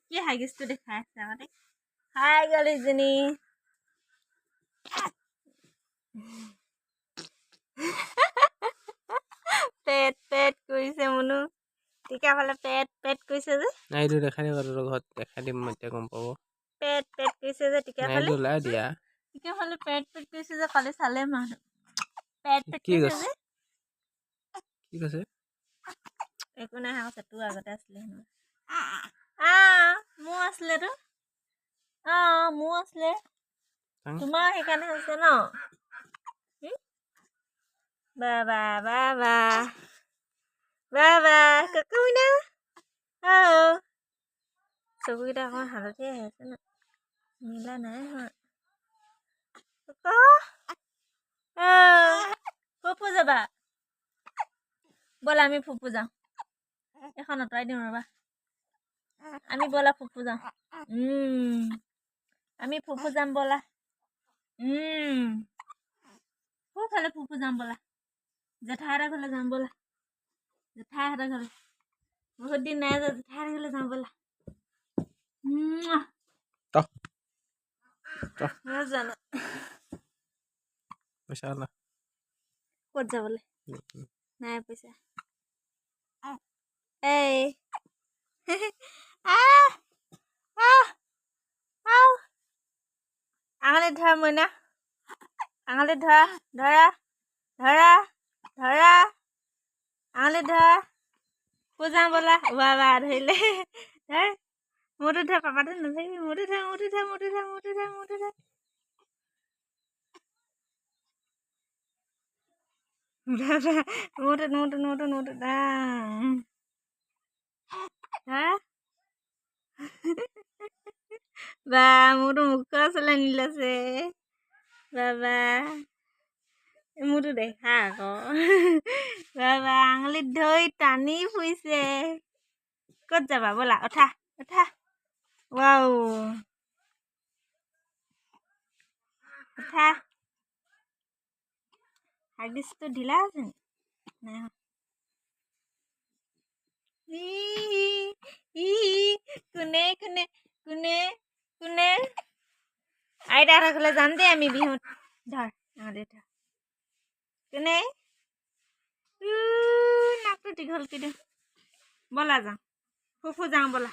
কি হাগিছটো দেখাই আছে আগতে খাই গ'ল ইজনী পেট পেট কৰিছে মনো টিকা ফালে পেট পেট কৰিছে যে নাই এইটো দেখাই দিবা তোৰ ঘৰত দেখাই দিম মই এতিয়া গম পাব পেট পেট কৰিছে যে টিকা নাই ফালে এইটো ওলাই দিয়া টিকা ফালে পেট পেট কৰিছে যে কালি চালে মানুহ পেট পেট কি কৰিছে কৈছে যে কি কৈছে একো নাই কৈছে তোৰ আগতে আছিলে হেনো মোৰ আছিলেতো মোৰ আছিলে তোমাৰ সেইকাৰণে হৈছে ন বাবা বাবা বাবা কাকামিনা চকুকেইটা অকণমান হালধীয়া হৈ আছে ন মিলা নাই ফুপু যাবা ব'লা আমি ফুপু যাওঁ এখন আঁতৰাই দিওঁ ৰ'বা আমি ব'লা ফুপু যাওঁ আমি ফুপু যাম ব'লা সোঁফালে ফুপু যাম ব'লা জেঠাইহঁতৰ ঘৰলৈ যাম ব'লা জেঠাইহঁতৰ ঘৰলৈ বহুত দিন নাই যোৱা জেঠাইহঁতৰ ঘৰলৈ যাওঁ ব'লা জানো পইচা ওলা ক'ত যাবলৈ নাই পইচা এই আঙুলিত ধৰা মইনা আঙুলিত ধৰা ধৰা ধৰা ধৰা আঙুলিত ধৰা পূজাওঁ ব'লা বাবা ধৰিলে ধৰ মোৰতো ধৰ পাপাটো নধৰিবি মোৰতো ধৰ মোৰতো ধৰ মোৰতো ধৰ মোৰতো ধৰ মোৰতো ধৰ মোৰতো বা মোৰতো মুখৰ ওচৰলৈ নি লৈছে বাবা মোৰতো দেখা আকৌ বাবা আঙুলিত ধৰি টানি ফুৰিছে ক'ত যাবা ব'লা উঠা উঠা ৱাও উঠা হাগিছটো ঢিলা আছে নাই কোনে কোনে কোনে কোনে আইতাহঁতৰ ঘৰলৈ যাম দেই আমি বিহুত ধৰ ধৰ কোনে নাকটো দীঘলকৈ দিওঁ ব'লা যাওঁ ফুফু যাওঁ ব'লা